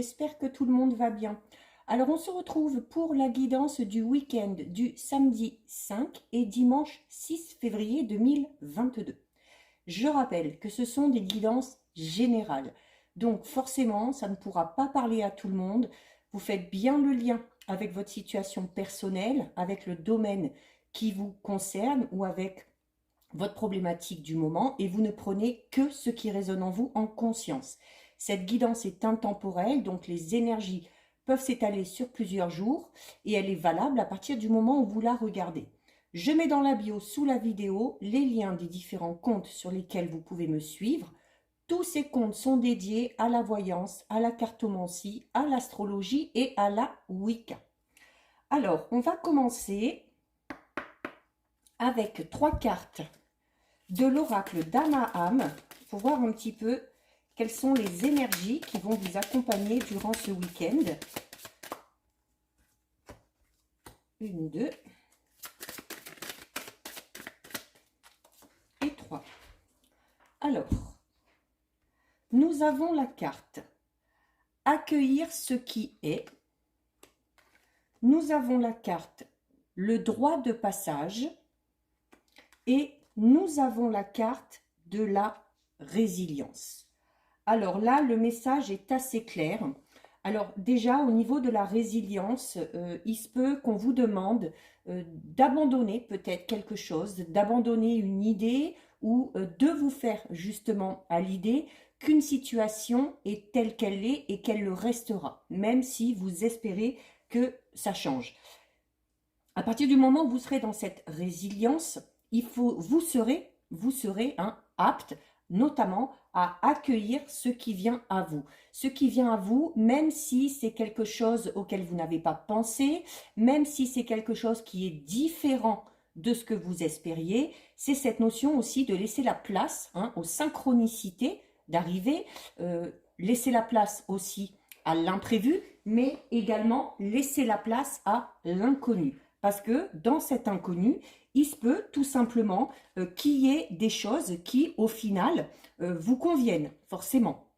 j'espère que tout le monde va bien. Alors on se retrouve pour la guidance du week-end du samedi 5 et dimanche 6 février 2022. Je rappelle que ce sont des guidances générales, donc forcément ça ne pourra pas parler à tout le monde. Vous faites bien le lien avec votre situation personnelle, avec le domaine qui vous concerne ou avec votre problématique du moment et vous ne prenez que ce qui résonne en vous en conscience. Cette guidance est intemporelle, donc les énergies peuvent s'étaler sur plusieurs jours et elle est valable à partir du moment où vous la regardez. Je mets dans la bio sous la vidéo les liens des différents comptes sur lesquels vous pouvez me suivre. Tous ces comptes sont dédiés à la voyance, à la cartomancie, à l'astrologie et à la Wicca. Alors, on va commencer avec 3 cartes de l'oracle d'Anaham pour voir un petit peu quelles sont les énergies qui vont vous accompagner durant ce week-end. 1, 2 et 3. Alors, nous avons la carte accueillir ce qui est. Nous avons la carte le droit de passage et nous avons la carte de la résilience. Alors là, le message est assez clair. Alors déjà, au niveau de la résilience, il se peut qu'on vous demande d'abandonner peut-être quelque chose, d'abandonner une idée ou de vous faire justement à l'idée qu'une situation est telle qu'elle est et qu'elle le restera, même si vous espérez que ça change. À partir du moment où vous serez dans cette résilience, vous serez apte notamment à accueillir ce qui vient à vous. Ce qui vient à vous, même si c'est quelque chose auquel vous n'avez pas pensé, même si c'est quelque chose qui est différent de ce que vous espériez, c'est cette notion aussi de laisser la place aux synchronicités d'arriver, laisser la place aussi à l'imprévu, mais également laisser la place à l'inconnu. Parce que dans cet inconnu, il se peut tout simplement qu'il y ait des choses qui, au final, vous conviennent, forcément.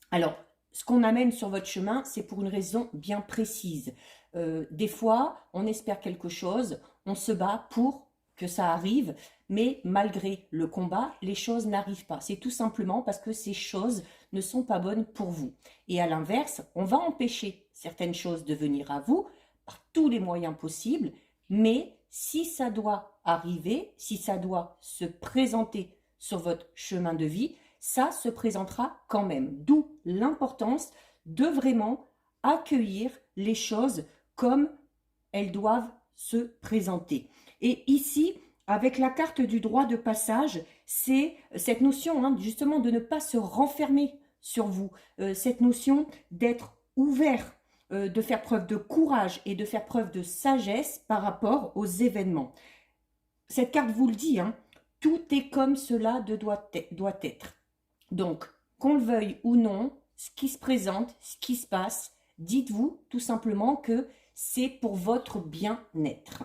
Alors, ce qu'on amène sur votre chemin, c'est pour une raison bien précise. Des fois, on espère quelque chose, on se bat pour que ça arrive, mais malgré le combat, les choses n'arrivent pas. C'est tout simplement parce que ces choses ne sont pas bonnes pour vous. Et à l'inverse, on va empêcher certaines choses de venir à vous par tous les moyens possibles, mais si ça doit arriver, si ça doit se présenter sur votre chemin de vie, ça se présentera quand même. D'où l'importance de vraiment accueillir les choses comme elles doivent se présenter. Et ici, avec la carte du droit de passage, c'est cette notion justement de ne pas se renfermer sur vous, cette notion d'être ouvert, de faire preuve de courage et de faire preuve de sagesse par rapport aux événements. Cette carte vous le dit, tout est comme cela doit être. Donc, qu'on le veuille ou non, ce qui se présente, ce qui se passe, dites-vous tout simplement que c'est pour votre bien-être.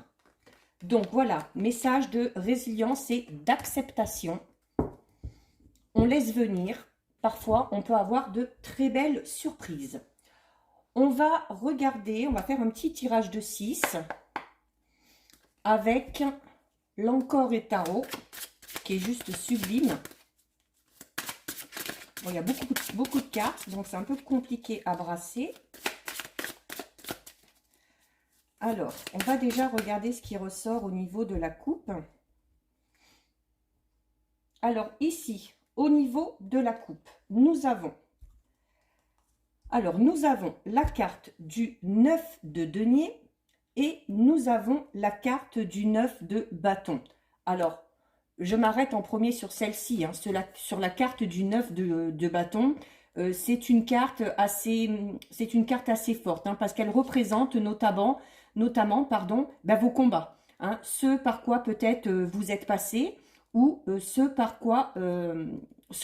Donc voilà, message de résilience et d'acceptation. On laisse venir. Parfois, on peut avoir de très belles surprises. On va regarder, on va faire un petit tirage de 6 avec l'Encore et Tarot, qui est juste sublime. Bon, il y a beaucoup de cartes, donc c'est un peu compliqué à brasser. Alors, on va déjà regarder ce qui ressort au niveau de la coupe. Alors, ici, au niveau de la coupe, nous avons la carte du 9 de denier et nous avons la carte du 9 de bâton. Alors, je m'arrête en premier sur celle-ci, sur la carte du 9 de bâton. C'est une carte assez forte, parce qu'elle représente notamment vos combats, ce par quoi peut-être vous êtes passé ou ce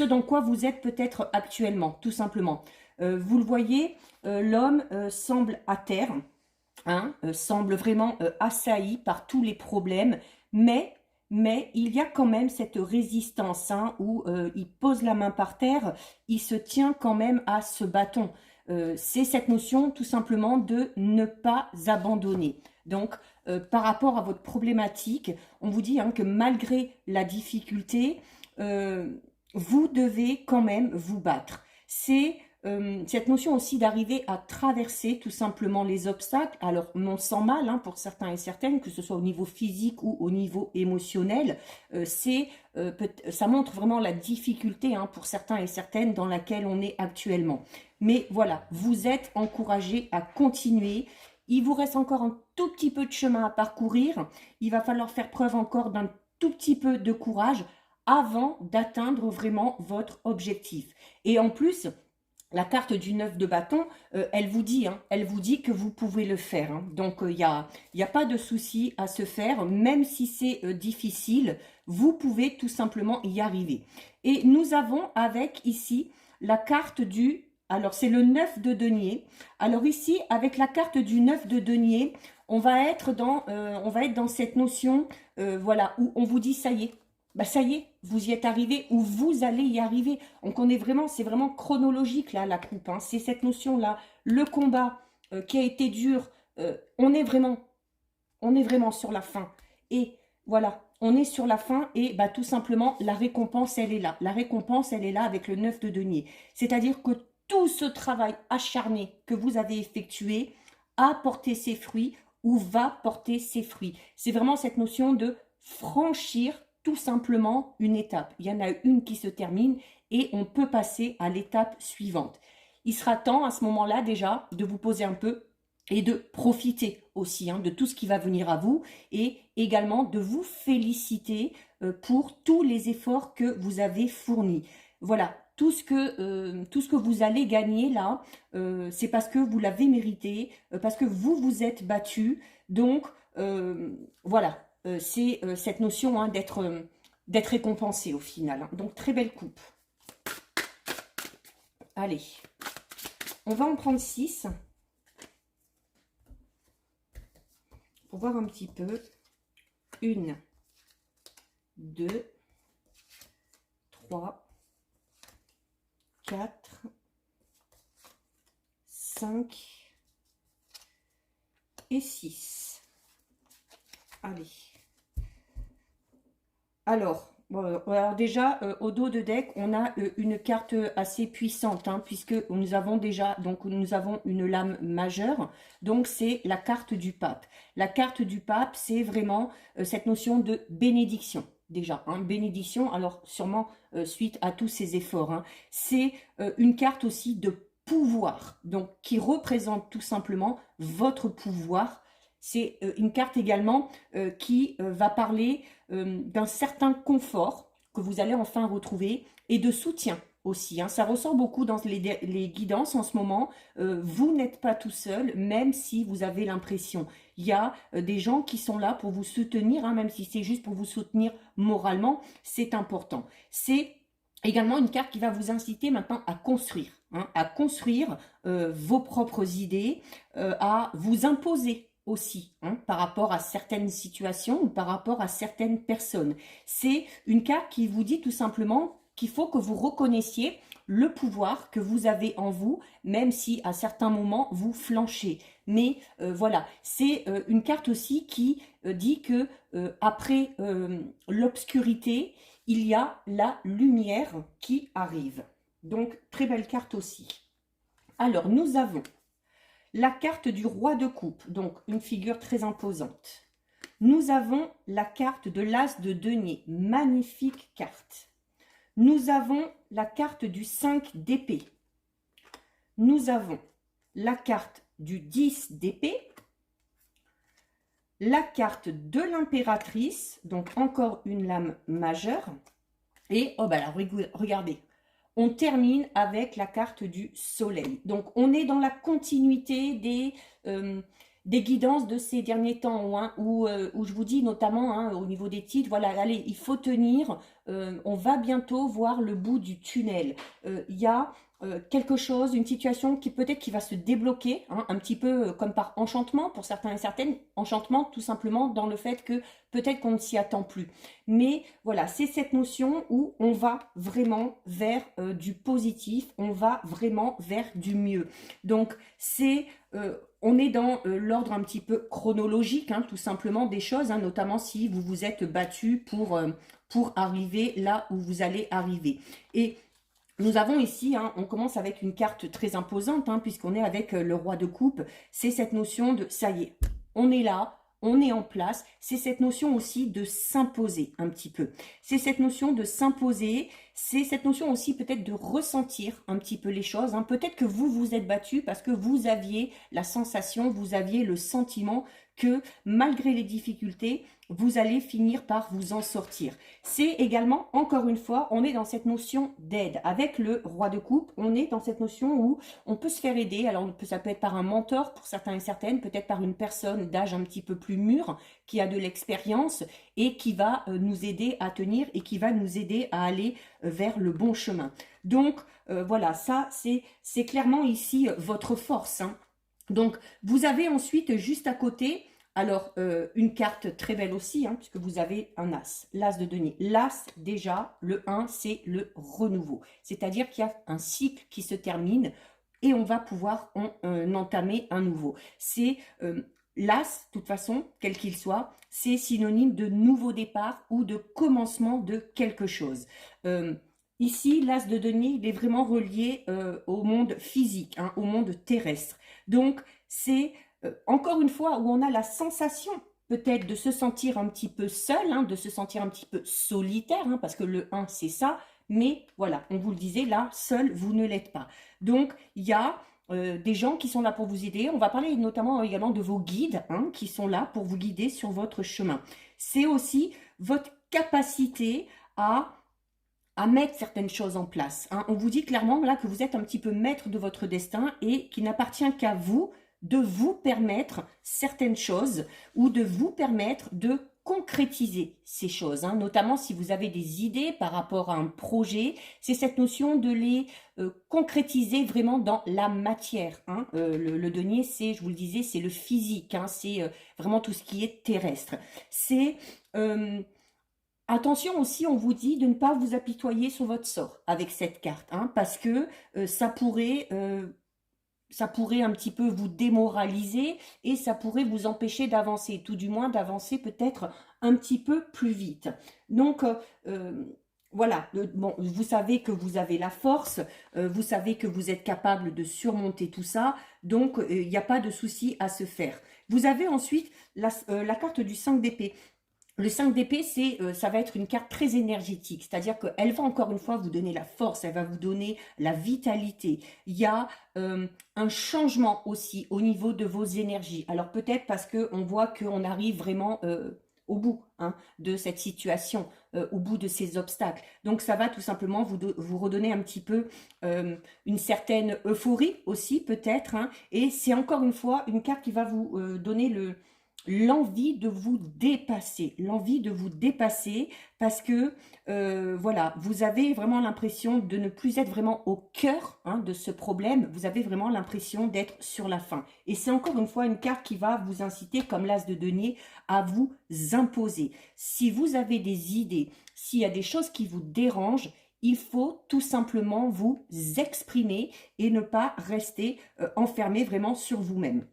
dans quoi vous êtes peut-être actuellement, tout simplement. Vous le voyez, l'homme semble à terre, semble vraiment assailli par tous les problèmes, mais il y a quand même cette résistance où il pose la main par terre, il se tient quand même à ce bâton. c'est cette notion tout simplement de ne pas abandonner. Donc, par rapport à votre problématique, on vous dit hein, que malgré la difficulté, vous devez quand même vous battre. C'est cette notion aussi d'arriver à traverser tout simplement les obstacles, alors non sans mal hein, pour certains et certaines, que ce soit au niveau physique ou au niveau émotionnel, ça montre vraiment la difficulté hein, pour certains et certaines dans laquelle on est actuellement. Mais voilà, vous êtes encouragés à continuer. Il vous reste encore un tout petit peu de chemin à parcourir. Il va falloir faire preuve encore d'un tout petit peu de courage avant d'atteindre vraiment votre objectif. Et en plus, la carte du 9 de bâton, elle vous dit que vous pouvez le faire. Hein. Donc, il y a pas de souci à se faire, même si c'est difficile, vous pouvez tout simplement y arriver. Et nous avons avec ici la carte du... Alors, c'est le 9 de denier. Alors ici, avec la carte du 9 de denier, on va être dans cette notion, voilà, où on vous dit, ça y est, bah ça y est, vous y êtes arrivé ou vous allez y arriver. Donc on est vraiment, c'est vraiment chronologique là la coupe. Hein. C'est cette notion là, le combat qui a été dur. On est vraiment sur la fin. Et voilà, on est sur la fin et bah tout simplement la récompense elle est là. La récompense elle est là avec le 9 de denier. C'est-à-dire que tout ce travail acharné que vous avez effectué a porté ses fruits ou va porter ses fruits. C'est vraiment cette notion de franchir tout simplement une étape. Il y en a une qui se termine et on peut passer à l'étape suivante. Il sera temps à ce moment-là déjà de vous poser un peu et de profiter aussi hein, de tout ce qui va venir à vous et également de vous féliciter pour tous les efforts que vous avez fournis. Voilà, tout ce que vous allez gagner là, c'est parce que vous l'avez mérité, parce que vous vous êtes battu. Donc, voilà. C'est cette notion hein, d'être récompensé au final. Hein. Donc, très belle coupe. Allez, on va en prendre 6 pour voir un petit peu. 1, 2, 3, 4, 5 et 6. Allez. Alors déjà, au dos de deck, on a une carte assez puissante, hein, puisque nous avons déjà, donc nous avons une lame majeure, donc c'est la carte du pape. La carte du pape, c'est vraiment cette notion de bénédiction. Déjà, hein, bénédiction, alors sûrement suite à tous ces efforts. Hein. C'est une carte aussi de pouvoir, donc qui représente tout simplement votre pouvoir. C'est une carte également qui va parler d'un certain confort que vous allez enfin retrouver et de soutien aussi. Hein. Ça ressort beaucoup dans les guidances en ce moment. Vous n'êtes pas tout seul, même si vous avez l'impression. Il y a des gens qui sont là pour vous soutenir, hein, même si c'est juste pour vous soutenir moralement, c'est important. C'est également une carte qui va vous inciter maintenant à construire, hein, à construire vos propres idées, à vous imposer aussi, hein, par rapport à certaines situations ou par rapport à certaines personnes. C'est une carte qui vous dit tout simplement qu'il faut que vous reconnaissiez le pouvoir que vous avez en vous, même si à certains moments vous flanchez. Mais voilà, c'est une carte aussi qui dit que après l'obscurité, il y a la lumière qui arrive. Donc, très belle carte aussi. Alors, nous avons la carte du roi de coupe, donc une figure très imposante. Nous avons la carte de l'as de denier, magnifique carte. Nous avons la carte du 5 d'épée. Nous avons la carte du 10 d'épée. La carte de l'impératrice, donc encore une lame majeure. Et, oh ben alors, regardez, on termine avec la carte du soleil. Donc, on est dans la continuité des guidances de ces derniers temps, hein, où je vous dis notamment hein, au niveau des titres, voilà, allez, il faut tenir, on va bientôt voir le bout du tunnel. Il y a quelque chose, une situation qui peut-être qui va se débloquer, hein, un petit peu comme par enchantement pour certains et certaines, enchantement tout simplement dans le fait que peut-être qu'on ne s'y attend plus. Mais voilà, c'est cette notion où on va vraiment vers du positif, on va vraiment vers du mieux. Donc on est dans l'ordre un petit peu chronologique, hein, tout simplement des choses, hein, notamment si vous vous êtes battu pour arriver là où vous allez arriver. Et nous avons ici, hein, on commence avec une carte très imposante, hein, puisqu'on est avec le roi de coupe. C'est cette notion de, ça y est, on est là, on est en place. C'est cette notion aussi de s'imposer un petit peu. C'est cette notion de s'imposer, c'est cette notion aussi peut-être de ressentir un petit peu les choses. Hein. Peut-être que vous vous êtes battu parce que vous aviez la sensation, vous aviez le sentiment que malgré les difficultés, vous allez finir par vous en sortir. C'est également, encore une fois, on est dans cette notion d'aide. Avec le roi de coupe, on est dans cette notion où on peut se faire aider. Alors, ça peut être par un mentor pour certains et certaines, peut-être par une personne d'âge un petit peu plus mûr, qui a de l'expérience et qui va nous aider à tenir et qui va nous aider à aller vers le bon chemin. Donc, voilà, ça, c'est clairement ici votre force, hein. Donc, vous avez ensuite, juste à côté, alors, une carte très belle aussi, hein, puisque vous avez un as, l'as de denier. L'as, déjà, le 1, c'est le renouveau. C'est-à-dire qu'il y a un cycle qui se termine et on va pouvoir en entamer un nouveau. C'est l'as, de toute façon, quel qu'il soit, c'est synonyme de nouveau départ ou de commencement de quelque chose. Ici, l'as de denier, il est vraiment relié au monde physique, hein, au monde terrestre. Donc, c'est encore une fois où on a la sensation peut-être de se sentir un petit peu seul, hein, de se sentir un petit peu solitaire, hein, parce que le 1, c'est ça. Mais voilà, on vous le disait, là, seul, vous ne l'êtes pas. Donc, il y a des gens qui sont là pour vous aider. On va parler notamment également de vos guides, hein, qui sont là pour vous guider sur votre chemin. C'est aussi votre capacité à mettre certaines choses en place, hein. On vous dit clairement là que vous êtes un petit peu maître de votre destin et qu'il n'appartient qu'à vous de vous permettre certaines choses ou de vous permettre de concrétiser ces choses, hein. Notamment si vous avez des idées par rapport à un projet, c'est cette notion de les concrétiser vraiment dans la matière, hein. Le denier, c'est, je vous le disais, c'est le physique, hein, c'est vraiment tout ce qui est terrestre. C'est attention aussi, on vous dit de ne pas vous apitoyer sur votre sort avec cette carte, hein, parce que ça pourrait un petit peu vous démoraliser et ça pourrait vous empêcher d'avancer, tout du moins d'avancer peut-être un petit peu plus vite. Donc, voilà, bon, vous savez que vous avez la force, vous savez que vous êtes capable de surmonter tout ça, donc il n'y a pas de souci à se faire. Vous avez ensuite la carte du 5 d'épée. Le 5 d'épée, ça va être une carte très énergétique, c'est-à-dire qu'elle va encore une fois vous donner la force, elle va vous donner la vitalité. Il y a un changement aussi au niveau de vos énergies. Alors peut-être parce qu'on voit qu'on arrive vraiment au bout, hein, de cette situation, au bout de ces obstacles. Donc ça va tout simplement vous redonner un petit peu une certaine euphorie aussi peut-être, hein, et c'est encore une fois une carte qui va vous donner l'envie de vous dépasser parce que voilà, vous avez vraiment l'impression de ne plus être vraiment au cœur, hein, de ce problème, vous avez vraiment l'impression d'être sur la fin. Et c'est encore une fois une carte qui va vous inciter, comme l'as de denier, à vous imposer. Si vous avez des idées, s'il y a des choses qui vous dérangent, il faut tout simplement vous exprimer et ne pas rester enfermé vraiment sur vous-même.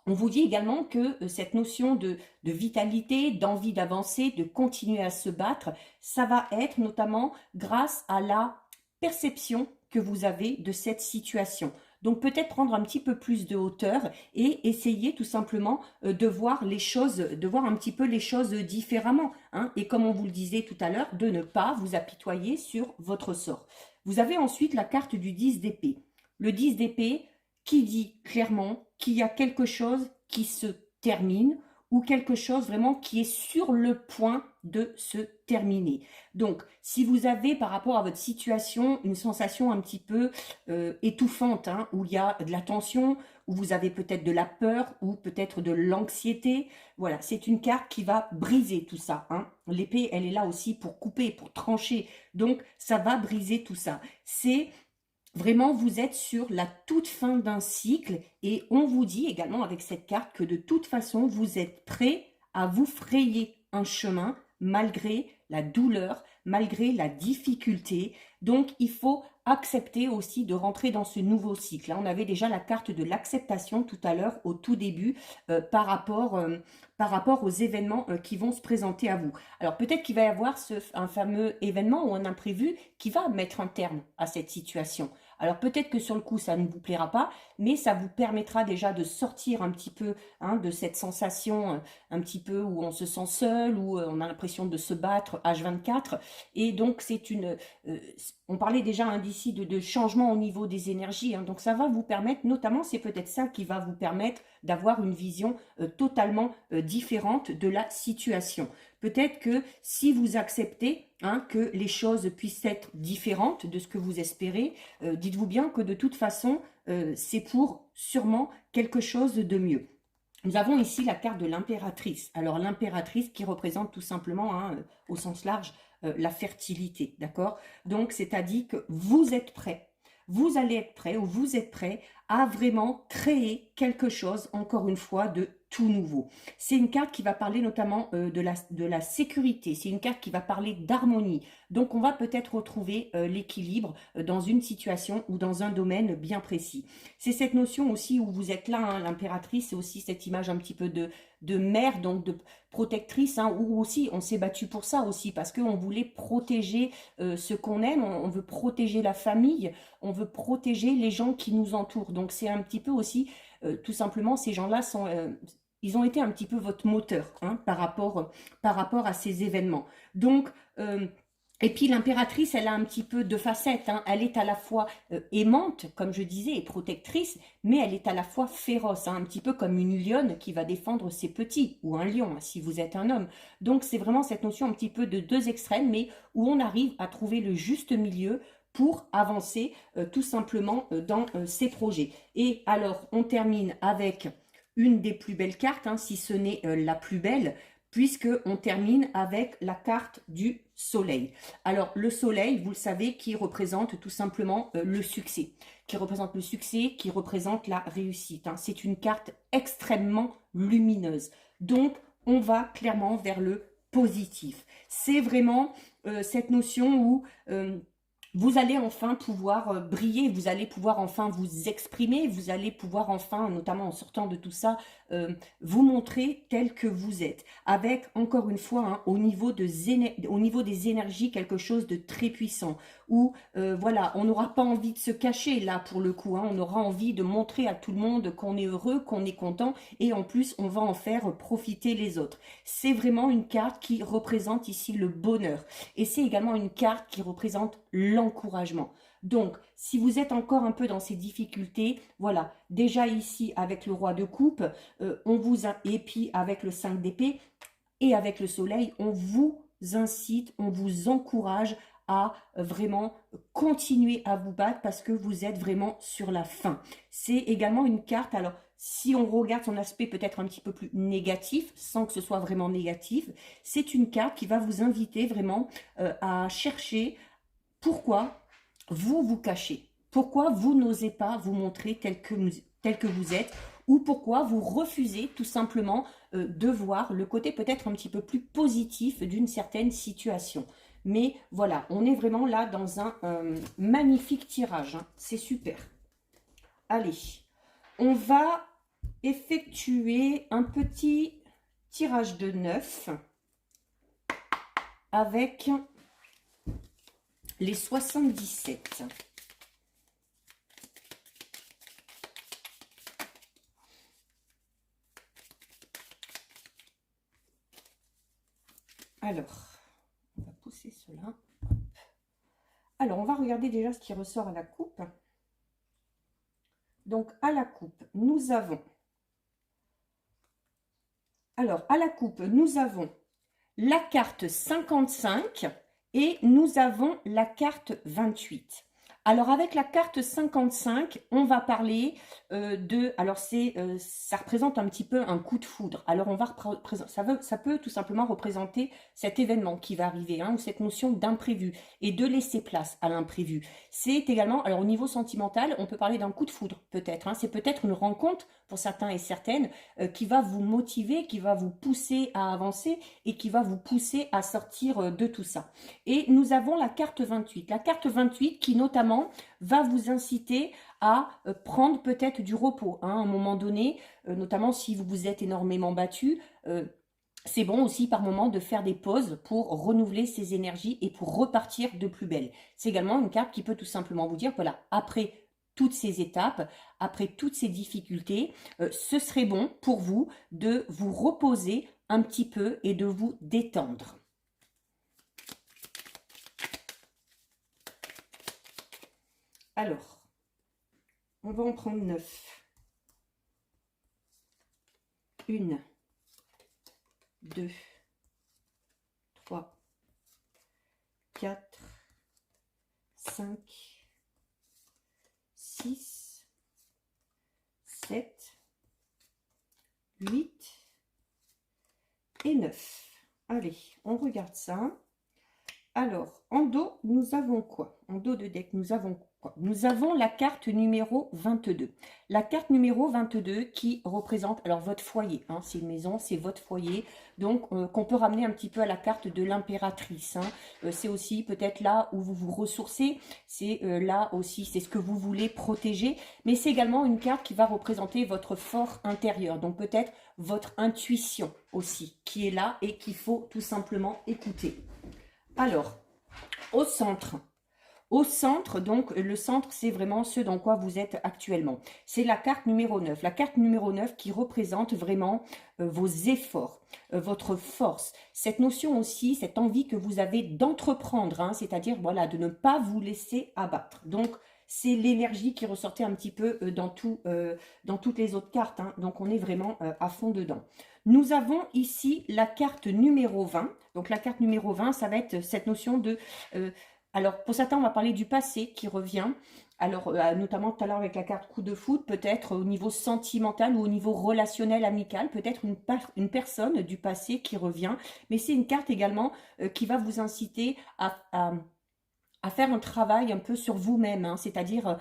On vous dit également que cette notion de vitalité, d'envie d'avancer, de continuer à se battre, ça va être notamment grâce à la perception que vous avez de cette situation. Donc peut-être prendre un petit peu plus de hauteur et essayer tout simplement de voir les choses, de voir un petit peu les choses différemment, hein. Et comme on vous le disait tout à l'heure, de ne pas vous apitoyer sur votre sort. Vous avez ensuite la carte du 10 d'épée. Le 10 d'épée qui dit clairement qu'il y a quelque chose qui se termine ou quelque chose vraiment qui est sur le point de se terminer. Donc, si vous avez par rapport à votre situation une sensation un petit peu étouffante, hein, où il y a de la tension, où vous avez peut-être de la peur ou peut-être de l'anxiété, voilà, c'est une carte qui va briser tout ça, hein. L'épée, elle est là aussi pour couper, pour trancher, donc ça va briser tout ça. C'est Vraiment, vous êtes sur la toute fin d'un cycle et on vous dit également avec cette carte que de toute façon, vous êtes prêt à vous frayer un chemin malgré la douleur, malgré la difficulté. Donc, il faut accepter aussi de rentrer dans ce nouveau cycle. Là, on avait déjà la carte de l'acceptation tout à l'heure, au tout début, par rapport aux événements qui vont se présenter à vous. Alors, peut-être qu'il va y avoir un fameux événement ou un imprévu qui va mettre un terme à cette situation. Alors peut-être que sur le coup, ça ne vous plaira pas, mais ça vous permettra déjà de sortir un petit peu de cette sensation un petit peu où on se sent seul, où on a l'impression de se battre H24. Et donc, on parlait déjà d'ici de changement au niveau des énergies. Donc ça va vous permettre, notamment, c'est peut-être ça qui va vous permettre d'avoir une vision totalement différente de la situation. Peut-être que si vous acceptez que les choses puissent être différentes de ce que vous espérez, dites-vous bien que de toute façon, c'est pour sûrement quelque chose de mieux. Nous avons ici la carte de l'impératrice. Alors l'impératrice qui représente tout simplement, au sens large, la fertilité, d'accord? Donc c'est-à-dire que vous êtes prêt, vous allez être prêt ou vous êtes prêt à vraiment créer quelque chose, encore une fois, de tout nouveau. C'est une carte qui va parler notamment de la sécurité, c'est une carte qui va parler d'harmonie. Donc on va peut-être retrouver l'équilibre dans une situation ou dans un domaine bien précis. C'est cette notion aussi où vous êtes là, l'impératrice, c'est aussi cette image un petit peu de mère, donc de protectrice, où aussi on s'est battu pour ça aussi, parce qu'on voulait protéger ce qu'on aime, on veut protéger la famille, on veut protéger les gens qui nous entourent. Donc c'est un petit peu aussi, tout simplement, ces gens-là sont... ils ont été un petit peu votre moteur par rapport à ces événements. Donc, et puis l'impératrice, elle a un petit peu de facettes. Elle est à la fois aimante, comme je disais, et protectrice, mais elle est à la fois féroce, un petit peu comme une lionne qui va défendre ses petits, ou un lion, si vous êtes un homme. Donc c'est vraiment cette notion un petit peu de deux extrêmes, mais où on arrive à trouver le juste milieu pour avancer tout simplement dans ses projets. Et alors, on termine avec une des plus belles cartes, si ce n'est la plus belle, puisqu'on termine avec la carte du soleil. Alors, le soleil, vous le savez, qui représente tout simplement le succès, qui représente la réussite. C'est une carte extrêmement lumineuse. Donc, on va clairement vers le positif. C'est vraiment cette notion où... vous allez enfin pouvoir briller, vous allez pouvoir enfin vous exprimer, vous allez pouvoir enfin, notamment en sortant de tout ça, vous montrer tel que vous êtes. Avec, encore une fois, au niveau des énergies, quelque chose de très puissant. Où, voilà, on n'aura pas envie de se cacher, là, pour le coup. On aura envie de montrer à tout le monde qu'on est heureux, qu'on est content. Et en plus, on va en faire profiter les autres. C'est vraiment une carte qui représente ici le bonheur. Et c'est également une carte qui représente l'encouragement. Donc, si vous êtes encore un peu dans ces difficultés, voilà, déjà ici avec le roi de coupe, et puis avec le 5 d'épée et avec le soleil, on vous incite, on vous encourage à vraiment continuer à vous battre parce que vous êtes vraiment sur la fin. C'est également une carte, alors si on regarde son aspect peut-être un petit peu plus négatif, sans que ce soit vraiment négatif, c'est une carte qui va vous inviter vraiment à chercher pourquoi vous vous cachez, pourquoi vous n'osez pas vous montrer tel que vous êtes, ou pourquoi vous refusez tout simplement de voir le côté peut-être un petit peu plus positif d'une certaine situation. Mais voilà, on est vraiment là dans un magnifique tirage, c'est super. Allez, on va effectuer un petit tirage de 9 avec les 77. Alors, on va pousser cela. Alors, on va regarder déjà ce qui ressort à la coupe. Donc, à la coupe, nous avons... Alors, à la coupe, nous avons la carte 55 et nous avons la carte 28. Alors avec la carte 55, on va parler alors ça représente un petit peu un coup de foudre. Alors ça peut tout simplement représenter cet événement qui va arriver, hein, ou cette notion d'imprévu et de laisser place à l'imprévu. C'est également, alors au niveau sentimental, on peut parler d'un coup de foudre peut-être, hein. C'est peut-être une rencontre pour certains et certaines qui va vous motiver, qui va vous pousser à avancer et qui va vous pousser à sortir de tout ça. Et nous avons la carte 28. La carte 28 qui notamment va vous inciter à prendre peut-être du repos, hein, à un moment donné, notamment si vous vous êtes énormément battu. C'est bon aussi par moment de faire des pauses pour renouveler ses énergies et pour repartir de plus belle. C'est également une carte qui peut tout simplement vous dire, voilà, après toutes ces étapes, après toutes ces difficultés, ce serait bon pour vous de vous reposer un petit peu et de vous détendre. Alors, on va en prendre 9. 1, 2, 3, 4, 5, 6, 7, 8 et 9. Allez, on regarde ça. Alors, en dos, nous avons quoi? En dos de deck, nous avons quoi? Nous avons la carte numéro 22. La carte numéro 22 qui représente, alors votre foyer, hein, c'est une maison, c'est votre foyer, donc qu'on peut ramener un petit peu à la carte de l'impératrice. Hein. C'est aussi peut-être là où vous vous ressourcez, c'est là aussi, c'est ce que vous voulez protéger, mais c'est également une carte qui va représenter votre fort intérieur, donc peut-être votre intuition aussi, qui est là et qu'il faut tout simplement écouter. Alors, au centre, donc le centre, c'est vraiment ce dans quoi vous êtes actuellement. C'est la carte numéro 9. La carte numéro 9 qui représente vraiment vos efforts, votre force. Cette notion aussi, cette envie que vous avez d'entreprendre, hein, c'est-à-dire voilà, de ne pas vous laisser abattre. Donc, c'est l'énergie qui ressortait un petit peu dans toutes les autres cartes. Hein. Donc, on est vraiment à fond dedans. Nous avons ici la carte numéro 20. Donc, la carte numéro 20, ça va être cette notion de... alors, pour certains, on va parler du passé qui revient. Alors, notamment tout à l'heure avec la carte coup de foudre, peut-être au niveau sentimental ou au niveau relationnel, amical, peut-être une personne du passé qui revient. Mais c'est une carte également qui va vous inciter à faire un travail un peu sur vous-même, hein, c'est-à-dire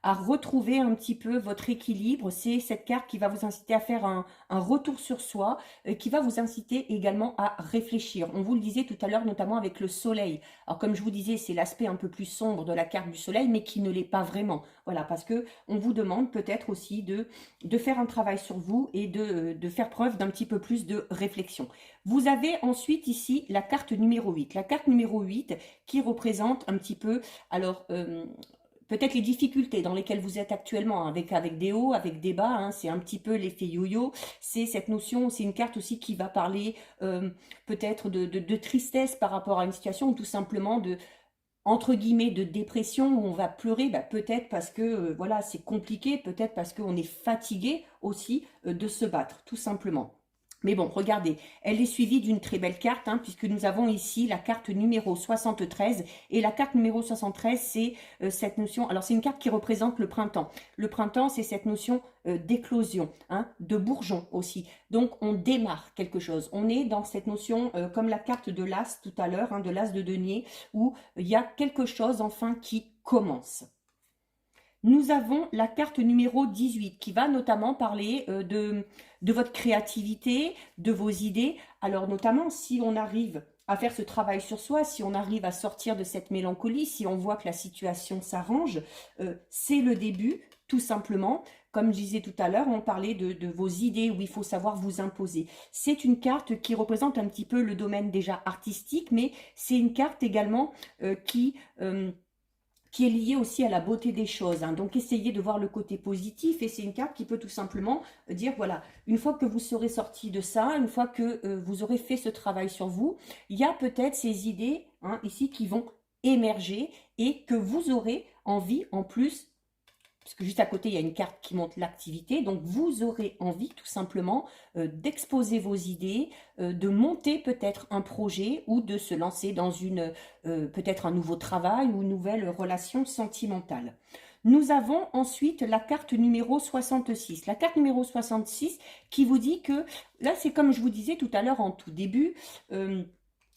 à retrouver un petit peu votre équilibre. C'est cette carte qui va vous inciter à faire un retour sur soi, qui va vous inciter également à réfléchir. On vous le disait tout à l'heure, notamment avec le soleil. Alors comme je vous disais, c'est l'aspect un peu plus sombre de la carte du soleil, mais qui ne l'est pas vraiment. Voilà, parce que on vous demande peut-être aussi de faire un travail sur vous et de faire preuve d'un petit peu plus de réflexion. Vous avez ensuite ici la carte numéro 8. La carte numéro 8 qui représente un petit peu, alors peut-être les difficultés dans lesquelles vous êtes actuellement, avec des hauts, avec des bas, hein, c'est un petit peu l'effet yo-yo, c'est cette notion, c'est une carte aussi qui va parler peut-être de tristesse par rapport à une situation, ou tout simplement de, entre guillemets, de dépression, où on va pleurer, bah, peut-être parce que voilà, c'est compliqué, peut-être parce qu'on est fatigué aussi de se battre, tout simplement. Mais bon, regardez, elle est suivie d'une très belle carte, hein, puisque nous avons ici la carte numéro 73. Et la carte numéro 73, c'est cette notion... Alors, c'est une carte qui représente le printemps. Le printemps, c'est cette notion d'éclosion, hein, de bourgeon aussi. Donc, on démarre quelque chose. On est dans cette notion, comme la carte de l'As tout à l'heure, hein, de l'As de denier, où il y a quelque chose, enfin, qui commence. Nous avons la carte numéro 18 qui va notamment parler de votre créativité, de vos idées. Alors notamment si on arrive à faire ce travail sur soi, si on arrive à sortir de cette mélancolie, si on voit que la situation s'arrange, c'est le début tout simplement. Comme je disais tout à l'heure, on parlait de vos idées où il faut savoir vous imposer. C'est une carte qui représente un petit peu le domaine déjà artistique, mais c'est une carte également qui est liée aussi à la beauté des choses. Hein. Donc, essayez de voir le côté positif et c'est une carte qui peut tout simplement dire, voilà, une fois que vous serez sorti de ça, une fois que vous aurez fait ce travail sur vous, il y a peut-être ces idées hein, ici qui vont émerger et que vous aurez envie en plus parce que juste à côté, il y a une carte qui montre l'activité. Donc, vous aurez envie tout simplement d'exposer vos idées, de monter peut-être un projet ou de se lancer dans peut-être un nouveau travail ou une nouvelle relation sentimentale. Nous avons ensuite la carte numéro 66. La carte numéro 66 qui vous dit que, là c'est comme je vous disais tout à l'heure en tout début,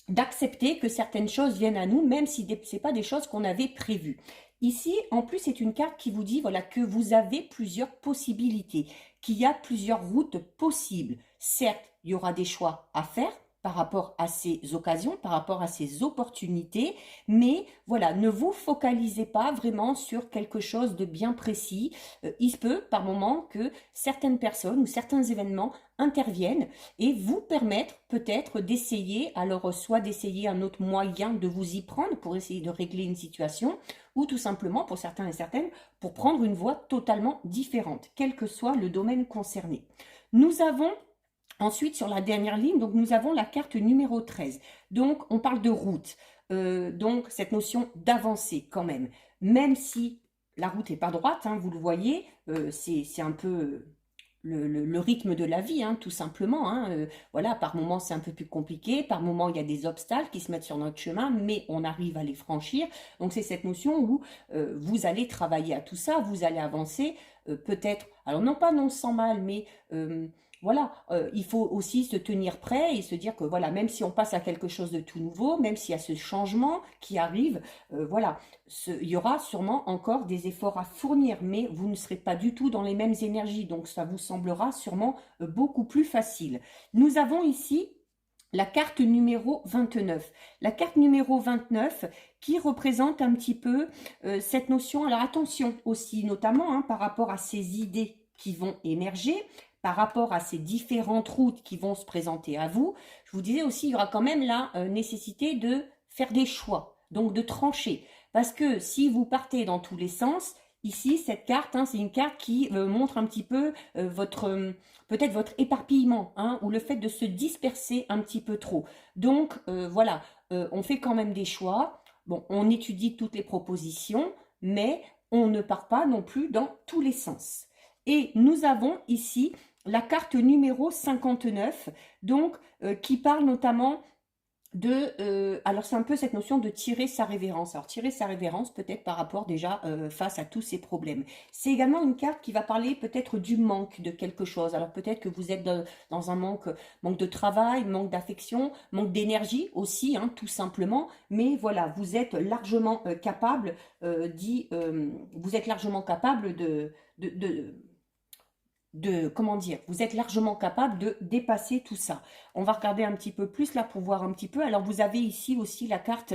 d'accepter que certaines choses viennent à nous, même si ce n'est pas des choses qu'on avait prévues. Ici, en plus, c'est une carte qui vous dit voilà, que vous avez plusieurs possibilités, qu'il y a plusieurs routes possibles. Certes, il y aura des choix à faire par rapport à ces occasions, par rapport à ces opportunités, mais voilà, ne vous focalisez pas vraiment sur quelque chose de bien précis. Il se peut par moment que certaines personnes ou certains événements interviennent et vous permettre peut-être d'essayer, alors soit d'essayer un autre moyen de vous y prendre pour essayer de régler une situation, ou tout simplement pour certains et certaines, pour prendre une voie totalement différente, quel que soit le domaine concerné. Nous avons ensuite, sur la dernière ligne, donc nous avons la carte numéro 13. Donc, on parle de route. Donc, cette notion d'avancer quand même. Même si la route n'est pas droite, hein, vous le voyez, c'est un peu le rythme de la vie, hein, tout simplement. Hein. Voilà, par moments, c'est un peu plus compliqué. Par moments, il y a des obstacles qui se mettent sur notre chemin, mais on arrive à les franchir. Donc, c'est cette notion où vous allez travailler à tout ça, vous allez avancer, peut-être, alors non pas non sans mal, mais... voilà, il faut aussi se tenir prêt et se dire que voilà, même si on passe à quelque chose de tout nouveau, même s'il y a ce changement qui arrive, voilà, il y aura sûrement encore des efforts à fournir, mais vous ne serez pas du tout dans les mêmes énergies, donc ça vous semblera sûrement beaucoup plus facile. Nous avons ici la carte numéro 29. La carte numéro 29 qui représente un petit peu cette notion, alors attention aussi, notamment hein, par rapport à ces idées qui vont émerger, par rapport à ces différentes routes qui vont se présenter à vous. Je vous disais aussi, il y aura quand même la nécessité de faire des choix, donc de trancher. Parce que si vous partez dans tous les sens, ici, cette carte, hein, c'est une carte qui montre un petit peu peut-être votre éparpillement, hein, ou le fait de se disperser un petit peu trop. Donc, voilà, on fait quand même des choix. Bon, on étudie toutes les propositions, mais on ne part pas non plus dans tous les sens. Et nous avons ici la carte numéro 59, donc qui parle notamment alors c'est un peu cette notion de tirer sa révérence. Alors tirer sa révérence peut-être par rapport déjà face à tous ces problèmes. C'est également une carte qui va parler peut-être du manque de quelque chose. Alors peut-être que vous êtes dans un manque de travail, manque d'affection, manque d'énergie aussi, hein, tout simplement. Mais voilà, vous êtes largement capable vous êtes largement capable comment dire, vous êtes largement capable de dépasser tout ça. On va regarder un petit peu plus là pour voir un petit peu. Alors vous avez ici aussi la carte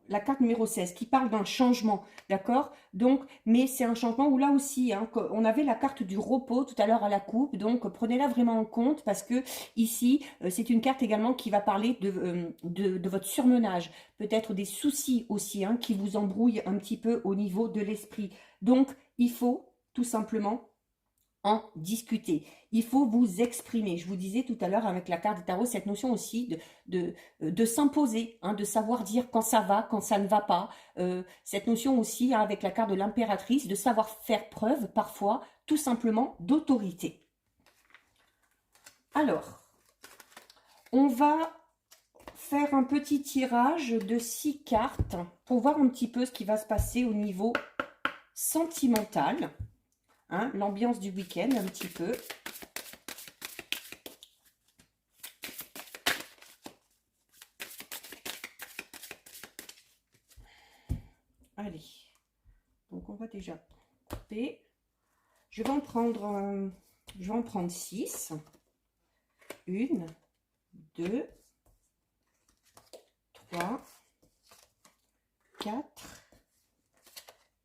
la carte numéro 16 qui parle d'un changement, d'accord? Donc, mais c'est un changement où là aussi, hein, on avait la carte du repos tout à l'heure à la coupe, donc prenez-la vraiment en compte parce que ici, c'est une carte également qui va parler de votre surmenage, peut-être des soucis aussi, hein, qui vous embrouillent un petit peu au niveau de l'esprit. Donc, il faut tout simplement en discuter. Il faut vous exprimer. Je vous disais tout à l'heure avec la carte de tarot, cette notion aussi de s'imposer, hein, de savoir dire quand ça va, quand ça ne va pas. Cette notion aussi, hein, avec la carte de l'impératrice, de savoir faire preuve parfois tout simplement d'autorité. Alors, on va faire un petit tirage de 6 cartes pour voir un petit peu ce qui va se passer au niveau sentimental. Hein, l'ambiance du week-end un petit peu. Allez, donc on va déjà couper. Je vais en prendre 6. 1, 2, 3, 4,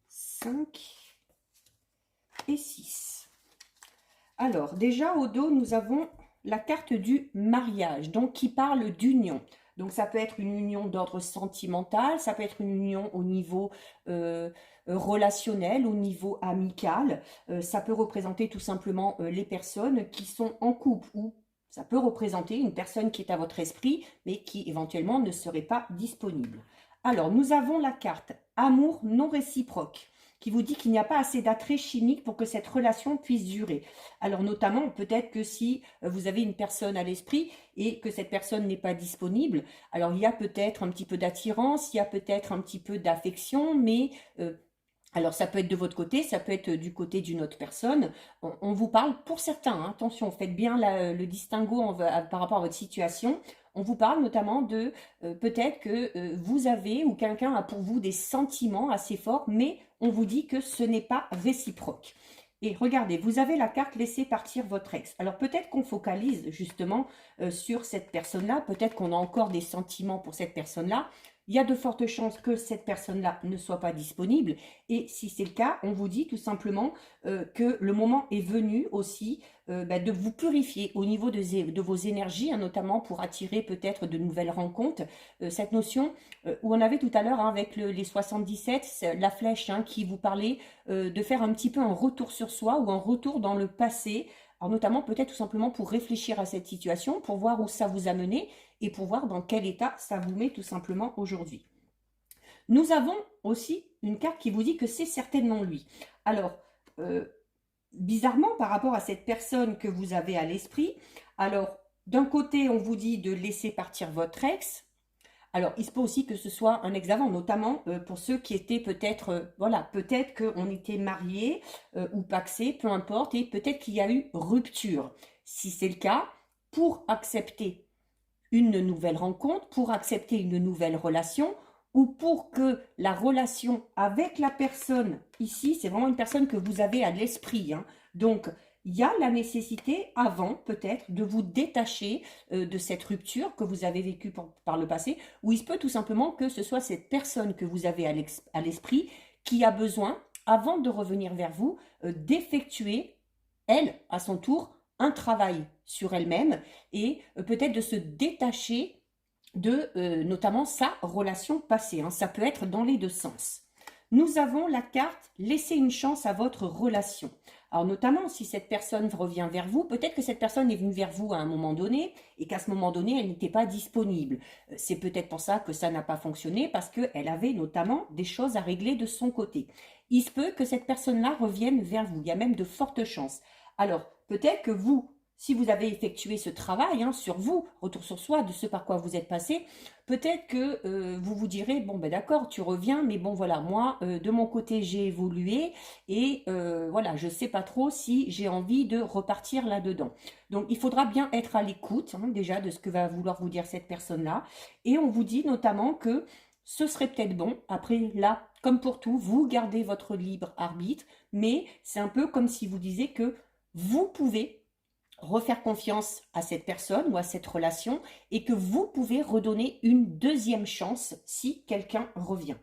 5 et 6. Alors, déjà au dos, nous avons la carte du mariage, donc qui parle d'union. Donc, ça peut être une union d'ordre sentimental, ça peut être une union au niveau relationnel, au niveau amical. Ça peut représenter tout simplement les personnes qui sont en couple ou ça peut représenter une personne qui est à votre esprit, mais qui éventuellement ne serait pas disponible. Alors, nous avons la carte amour non réciproque. qui vous dit qu'il n'y a pas assez d'attrait chimique pour que cette relation puisse durer. Alors notamment, peut-être que si vous avez une personne à l'esprit et que cette personne n'est pas disponible, alors il y a peut-être un petit peu d'attirance, il y a peut-être un petit peu d'affection, mais alors ça peut être de votre côté, ça peut être du côté d'une autre personne. On vous parle, pour certains, hein, attention, faites bien le distinguo par rapport à votre situation. On vous parle notamment de peut-être que vous avez ou quelqu'un a pour vous des sentiments assez forts, mais on vous dit que ce n'est pas réciproque. Et regardez, vous avez la carte laisser partir votre ex. Alors peut-être qu'on focalise justement sur cette personne-là, peut-être qu'on a encore des sentiments pour cette personne-là. Il y a de fortes chances que cette personne-là ne soit pas disponible. Et si c'est le cas, on vous dit tout simplement que le moment est venu aussi de vous purifier au niveau de vos énergies, hein, notamment pour attirer peut-être de nouvelles rencontres. Cette notion où on avait tout à l'heure hein, avec les 77, la flèche hein, qui vous parlait de faire un petit peu un retour sur soi ou un retour dans le passé. Alors notamment peut-être tout simplement pour réfléchir à cette situation, pour voir où ça vous a mené et pour voir dans quel état ça vous met tout simplement aujourd'hui. Nous avons aussi une carte qui vous dit que c'est certainement lui. Alors, bizarrement, par rapport à cette personne que vous avez à l'esprit, alors, d'un côté, on vous dit de laisser partir votre ex. Alors, il se peut aussi que ce soit un ex d'avant, notamment pour ceux qui étaient peut-être, voilà, peut-être qu'on était mariés ou paxés, peu importe, et peut-être qu'il y a eu rupture. Si c'est le cas, pour accepter une nouvelle rencontre, pour accepter une nouvelle relation, ou pour que la relation avec la personne, ici, c'est vraiment une personne que vous avez à l'esprit, hein. Donc, il y a la nécessité, avant peut-être, de vous détacher de cette rupture que vous avez vécue par le passé, ou il se peut tout simplement que ce soit cette personne que vous avez à l'esprit qui a besoin, avant de revenir vers vous, d'effectuer, elle, à son tour, un travail sur elle-même et peut-être de se détacher de notamment sa relation passée. Hein. Ça peut être dans les deux sens. Nous avons la carte « Laissez une chance à votre relation ». Alors notamment, si cette personne revient vers vous, peut-être que cette personne est venue vers vous à un moment donné et qu'à ce moment donné, elle n'était pas disponible. C'est peut-être pour ça que ça n'a pas fonctionné parce qu'elle avait notamment des choses à régler de son côté. Il se peut que cette personne-là revienne vers vous. Il y a même de fortes chances. Alors, peut-être que vous, si vous avez effectué ce travail hein, sur vous, retour sur soi, de ce par quoi vous êtes passé, peut-être que vous vous direz, bon ben d'accord, tu reviens, mais bon voilà, moi, de mon côté, j'ai évolué et voilà, je ne sais pas trop si j'ai envie de repartir là-dedans. Donc, il faudra bien être à l'écoute hein, déjà de ce que va vouloir vous dire cette personne-là. Et on vous dit notamment que ce serait peut-être bon, après là, comme pour tout, vous gardez votre libre arbitre, mais c'est un peu comme si vous disiez que vous pouvez refaire confiance à cette personne ou à cette relation et que vous pouvez redonner une deuxième chance si quelqu'un revient.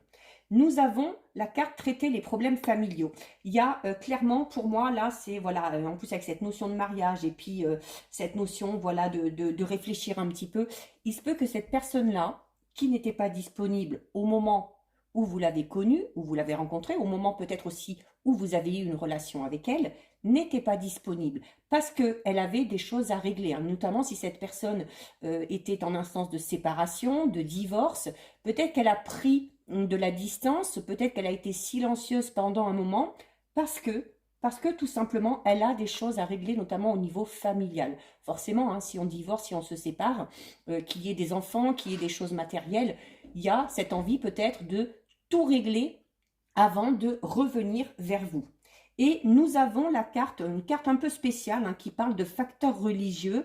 Nous avons la carte traiter les problèmes familiaux. Il y a clairement pour moi là c'est voilà en plus avec cette notion de mariage et puis cette notion voilà de réfléchir un petit peu, il se peut que cette personne là qui n'était pas disponible au moment où vous l'avez connue, où vous l'avez rencontrée, au moment peut-être aussi où vous avez eu une relation avec elle, n'était pas disponible parce qu'elle avait des choses à régler, hein, notamment si cette personne était en instance de séparation, de divorce, peut-être qu'elle a pris de la distance, peut-être qu'elle a été silencieuse pendant un moment parce que tout simplement, elle a des choses à régler, notamment au niveau familial. Forcément, hein, si on divorce, si on se sépare, qu'il y ait des enfants, qu'il y ait des choses matérielles, il y a cette envie peut-être de tout régler avant de revenir vers vous. Et nous avons une carte un peu spéciale hein, qui parle de facteurs religieux,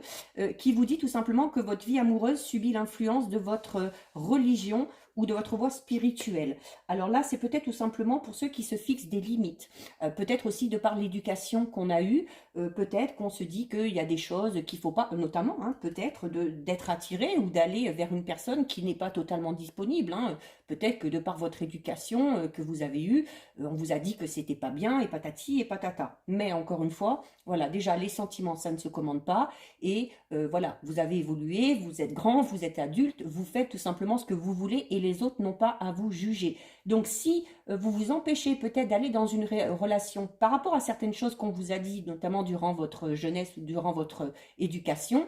qui vous dit tout simplement que votre vie amoureuse subit l'influence de votre religion ou de votre voie spirituelle. Alors là, c'est peut-être tout simplement pour ceux qui se fixent des limites. Peut-être aussi de par l'éducation qu'on a eue, peut-être qu'on se dit qu'il y a des choses qu'il ne faut pas, notamment hein, peut-être d'être attiré ou d'aller vers une personne qui n'est pas totalement disponible. Hein. Peut-être que de par votre éducation que vous avez eue, on vous a dit que c'était pas bien et patati et patata. Mais encore une fois, voilà, déjà les sentiments, ça ne se commande pas. Et voilà, vous avez évolué, vous êtes grand, vous êtes adulte, vous faites tout simplement ce que vous voulez et les autres n'ont pas à vous juger. Donc si vous vous empêchez peut-être d'aller dans une relation par rapport à certaines choses qu'on vous a dit, notamment durant votre jeunesse ou durant votre éducation,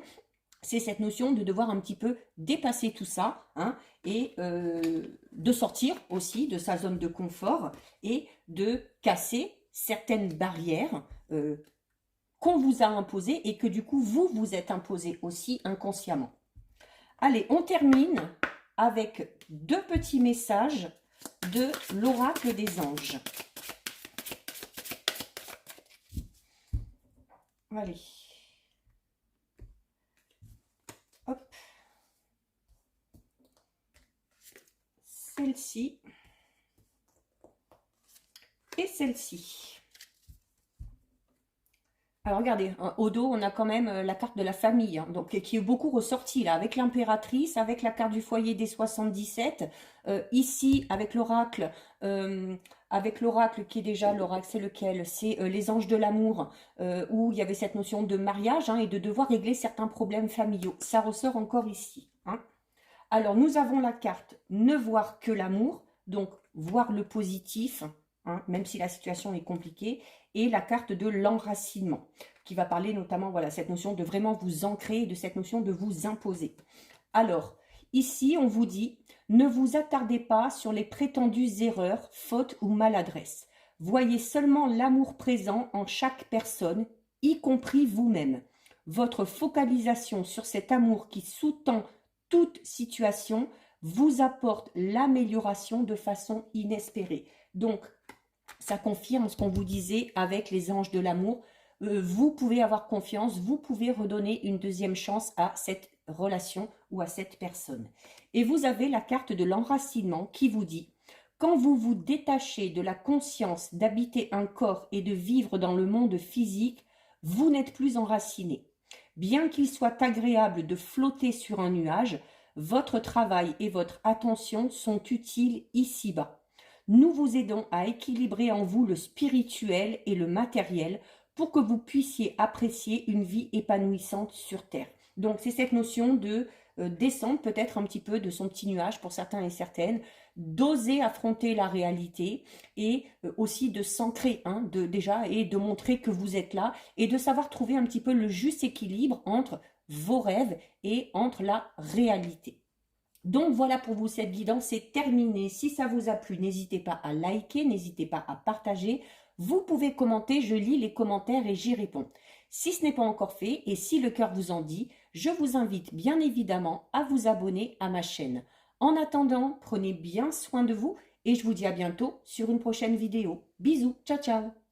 c'est cette notion de devoir un petit peu dépasser tout ça, hein, et de sortir aussi de sa zone de confort et de casser certaines barrières qu'on vous a imposées et que du coup vous vous êtes imposé aussi inconsciemment. Allez, on termine avec 2 petits messages de l'oracle des anges. Allez. Hop. Celle-ci. Et celle-ci. Alors regardez, au dos, on a quand même la carte de la famille, hein, donc qui est beaucoup ressortie là, avec l'impératrice, avec la carte du foyer des 77. Ici, avec l'oracle qui est déjà, l'oracle, c'est lequel? C'est les anges de l'amour, où il y avait cette notion de mariage, hein, et de devoir régler certains problèmes familiaux. Ça ressort encore ici, hein. Alors, nous avons la carte ne voir que l'amour, donc voir le positif, hein, même si la situation est compliquée, et la carte de l'enracinement, qui va parler notamment, voilà, cette notion de vraiment vous ancrer, et de cette notion de vous imposer. Alors, ici, on vous dit, ne vous attardez pas sur les prétendues erreurs, fautes ou maladresses. Voyez seulement l'amour présent en chaque personne, y compris vous-même. Votre focalisation sur cet amour qui sous-tend toute situation vous apporte l'amélioration de façon inespérée. Donc, ça confirme ce qu'on vous disait avec les anges de l'amour. Vous pouvez avoir confiance, vous pouvez redonner une deuxième chance à cette relation ou à cette personne. Et vous avez la carte de l'enracinement qui vous dit « Quand vous vous détachez de la conscience d'habiter un corps et de vivre dans le monde physique, vous n'êtes plus enraciné. Bien qu'il soit agréable de flotter sur un nuage, votre travail et votre attention sont utiles ici-bas. Nous vous aidons à équilibrer en vous le spirituel et le matériel pour que vous puissiez apprécier une vie épanouissante sur Terre. » Donc, c'est cette notion de descendre peut-être un petit peu de son petit nuage pour certains et certaines, d'oser affronter la réalité et aussi de s'ancrer, hein, déjà, et de montrer que vous êtes là et de savoir trouver un petit peu le juste équilibre entre vos rêves et entre la réalité. Donc voilà pour vous, cette guidance est terminée. Si ça vous a plu, n'hésitez pas à liker, n'hésitez pas à partager. Vous pouvez commenter, je lis les commentaires et j'y réponds. Si ce n'est pas encore fait et si le cœur vous en dit, je vous invite bien évidemment à vous abonner à ma chaîne. En attendant, prenez bien soin de vous et je vous dis à bientôt sur une prochaine vidéo. Bisous, ciao ciao!